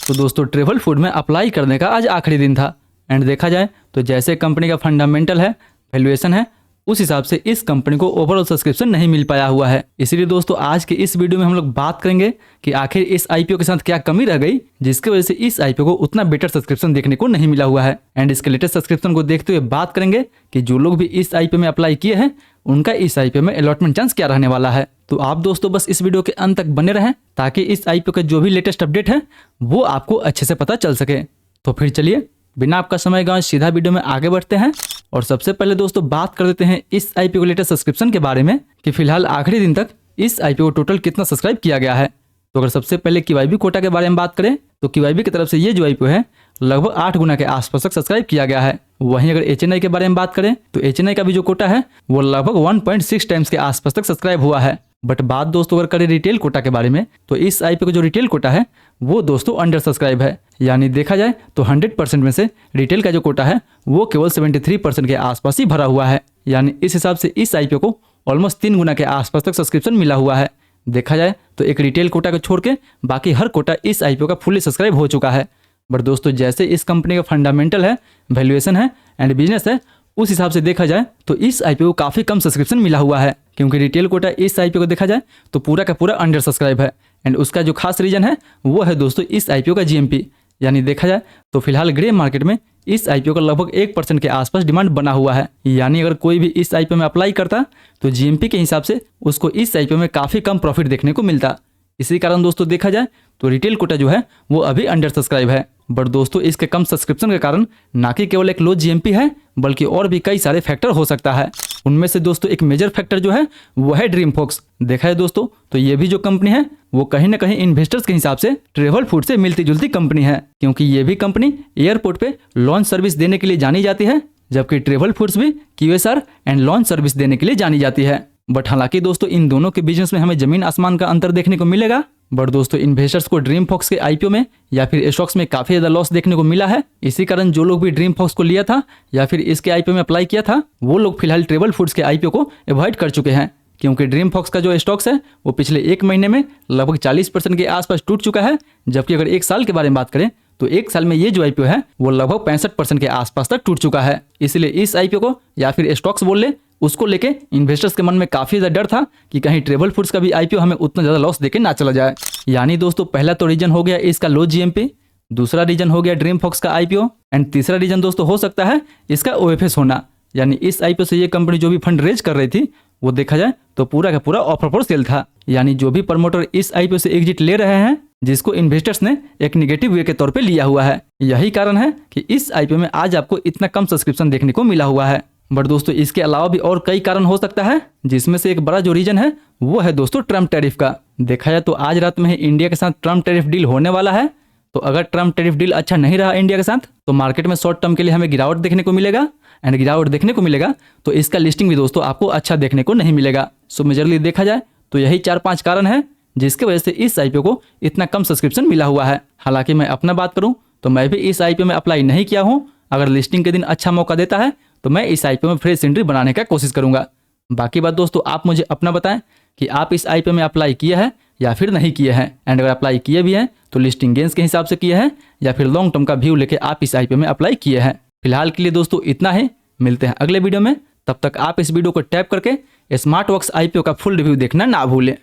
तो दोस्तों travel food में अप्लाई करने का आज आखिरी दिन था एंड देखा जाए तो जैसे कंपनी का फंडामेंटल है, वैल्यूएशन है, उस हिसाब से इस कंपनी को ओवरऑल सब्सक्रिप्शन नहीं मिल पाया हुआ है। इसीलिए दोस्तों आज के इस वीडियो में हम लोग बात करेंगे कि आखिर इस आईपीओ के साथ क्या कमी रह गई जिसकी वजह से इस आईपीओ को उतना बेटर सब्सक्रिप्शन देखने को नहीं मिला हुआ है। एंड इसके लेटेस्ट सब्सक्रिप्शन को देखते हुए बात करेंगे कि जो लोग भी इस आईपीओ में अप्लाई किए हैं उनका इस आईपीओ में अलॉटमेंट चांस क्या रहने वाला है। तो आप दोस्तों बस इस वीडियो के अंत तक बने रहें ताकि इस आईपीओ के जो भी लेटेस्ट अपडेट है वो आपको अच्छे से पता चल सके। तो फिर चलिए बिना आपका समय गंवाए सीधा वीडियो में आगे बढ़ते हैं और सबसे पहले दोस्तों बात कर देते हैं इस आईपीओ के लेटेस्ट सब्सक्रिप्शन के बारे में कि फिलहाल आखिरी दिन तक इस आईपीओ को टोटल कितना सब्सक्राइब किया गया है। तो अगर सबसे पहले क्यूआईबी कोटा के बारे में बात करें तो क्यूआईबी की तरफ से ये जो आईपीओ है लगभग 8 गुना के आसपास तक सब्सक्राइब किया गया है। वहीं अगर एचएनआई के बारे में बात करें तो एचएनआई का भी जो कोटा है वो लगभग 1.6 टाइम्स के आसपास तक सब्सक्राइब हुआ है। बट बात दोस्तों अगर करें रिटेल कोटा के बारे में तो इस आईपीओ का जो रिटेल कोटा है वो दोस्तों अंडर सब्सक्राइब है। यानी देखा जाए तो 100% में से रिटेल का जो कोटा है वो केवल 73% के आसपास ही भरा हुआ है। यानी इस हिसाब से इस आईपीओ को ऑलमोस्ट 3 गुना के आसपास तक सब्सक्रिप्शन मिला हुआ है। देखा जाए तो एक रिटेल कोटा को छोड़ के बाकी हर कोटा इस आईपीओ का फुल्ली सब्सक्राइब हो चुका है। बट दोस्तों जैसे इस कंपनी का फंडामेंटल है, वैल्यूएशन है एंड बिजनेस है, उस हिसाब से देखा जाए तो इस आईपीओ को काफी कम सब्सक्रिप्शन मिला हुआ है क्योंकि रिटेल कोटा इस आईपीओ को देखा जाए तो पूरा का पूरा अंडर सब्सक्राइब है। एंड उसका जो खास रीजन है वो है दोस्तों इस आईपीओ का जीएमपी। यानी देखा जाए तो फिलहाल ग्रे मार्केट में इस आईपीओ का लगभग 1% के आसपास डिमांड बना हुआ है। यानी अगर कोई भी इस आईपीओ में अप्लाई करता तो जीएमपी के हिसाब से उसको इस आईपीओ में काफी कम प्रॉफिट देखने को मिलता। इसी कारण दोस्तों देखा जाए तो रिटेल कोटा जो है वो अभी अंडर सब्सक्राइब है। बट दोस्तों इसके कम सब्सक्रिप्शन के कारण ना कि केवल एक लो जीएमपी है बल्कि और भी कई सारे फैक्टर हो सकता है। उनमें से दोस्तों एक मेजर फैक्टर जो है वो है ड्रीमफॉक्स। देखा है दोस्तों तो ये भी जो कंपनी है वो कहीं ना कहीं इन्वेस्टर्स के हिसाब से ट्रेवल फूड से मिलती जुलती कंपनी है क्योंकि ये भी कंपनी एयरपोर्ट पे लॉन्च सर्विस देने के लिए जानी जाती है जबकि ट्रेवल फूड्स भी क्यूएसआर एंड लॉन्च सर्विस देने के लिए जानी जाती है। बट हालांकि दोस्तों इन दोनों के बिजनेस में हमें जमीन आसमान का अंतर देखने को मिलेगा। बट दोस्तों इन्वेस्टर्स को ड्रीमफॉक्स के आईपीओ में या फिर स्टॉक्स में काफी ज्यादा लॉस देखने को मिला है। इसी कारण जो लोग भी ड्रीमफॉक्स को लिया था या फिर इसके आईपीओ में अप्लाई किया था वो लोग फिलहाल ट्रेवल फूड्स के आईपीओ को अवॉइड कर चुके हैं क्योंकि ड्रीमफॉक्स का जो स्टॉक्स है वो पिछले 1 महीने में लगभग 40% के आसपास टूट चुका है। जबकि अगर 1 साल के बारे में बात करें तो 1 साल में ये जो आईपीओ है वो लगभग 65% के आसपास तक टूट चुका है। इसलिए इस आईपीओ को या फिर स्टॉक्स बोल ले उसको लेके इन्वेस्टर्स के मन में काफी ज्यादा डर था कि कहीं ट्रेवल फूड्स का भी आईपीओ हमें उतना ज्यादा लॉस देके ना चला जाए। यानी दोस्तों पहला तो रीजन हो गया इसका लो जीएमपी, दूसरा रीजन हो गया ड्रीमफॉक्स का आईपीओ एंड तीसरा रीजन दोस्तों हो सकता है इसका ओएफएस होना। यानी इस आईपीओ से ये कंपनी जो भी फंड रेज कर रही थी वो देखा जाए तो पूरा का पूरा ऑफर फॉर सेल था। यानी जो भी प्रमोटर इस आईपीओ से एग्जिट ले रहे हैं जिसको इन्वेस्टर्स ने एक नेगेटिव वे के तौर पे लिया हुआ है। यही कारण है कि इस आईपीओ में आज आपको इतना कम सब्सक्रिप्शन देखने को मिला हुआ है। बट दोस्तों इसके अलावा भी और कई कारण हो सकता है जिसमें से एक बड़ा जो रीजन है वो है दोस्तों ट्रम्प टैरिफ का। देखा जाए तो आज रात में ही इंडिया के साथ ट्रम्प टैरिफ डील होने वाला है। तो अगर ट्रम्प टैरिफ डील अच्छा नहीं रहा इंडिया के साथ तो मार्केट में शॉर्ट टर्म के लिए हमें गिरावट देखने को मिलेगा एंड गिरावट देखने को मिलेगा तो इसका लिस्टिंग भी दोस्तों आपको अच्छा देखने को नहीं मिलेगा। सो मेजरली देखा जाए तो यही 4-5 कारण है जिसकी वजह से इस आईपीओ को इतना कम सब्सक्रिप्शन मिला हुआ है। हालांकि मैं अपना बात करूं तो मैं भी इस आईपीओ में अप्लाई नहीं किया हूं। अगर लिस्टिंग के दिन अच्छा मौका देता है तो मैं इस आईपीओ में फ्रेश एंट्री बनाने का कोशिश करूंगा। बाकी बात दोस्तों आप मुझे अपना बताएं कि आप इस आईपीओ में अप्लाई किए हैं या फिर नहीं किए हैं एंड अगर अप्लाई किए भी हैं तो लिस्टिंग गेंस के हिसाब से किए हैं या फिर लॉन्ग टर्म का व्यू लेके आप इस आईपीओ में अप्लाई किए हैं। फिलहाल के लिए दोस्तों इतना ही, मिलते हैं अगले वीडियो में। तब तक आप इस वीडियो को टैप करके स्मार्ट वर्क्स आईपीओ का फुल रिव्यू देखना ना भूलें।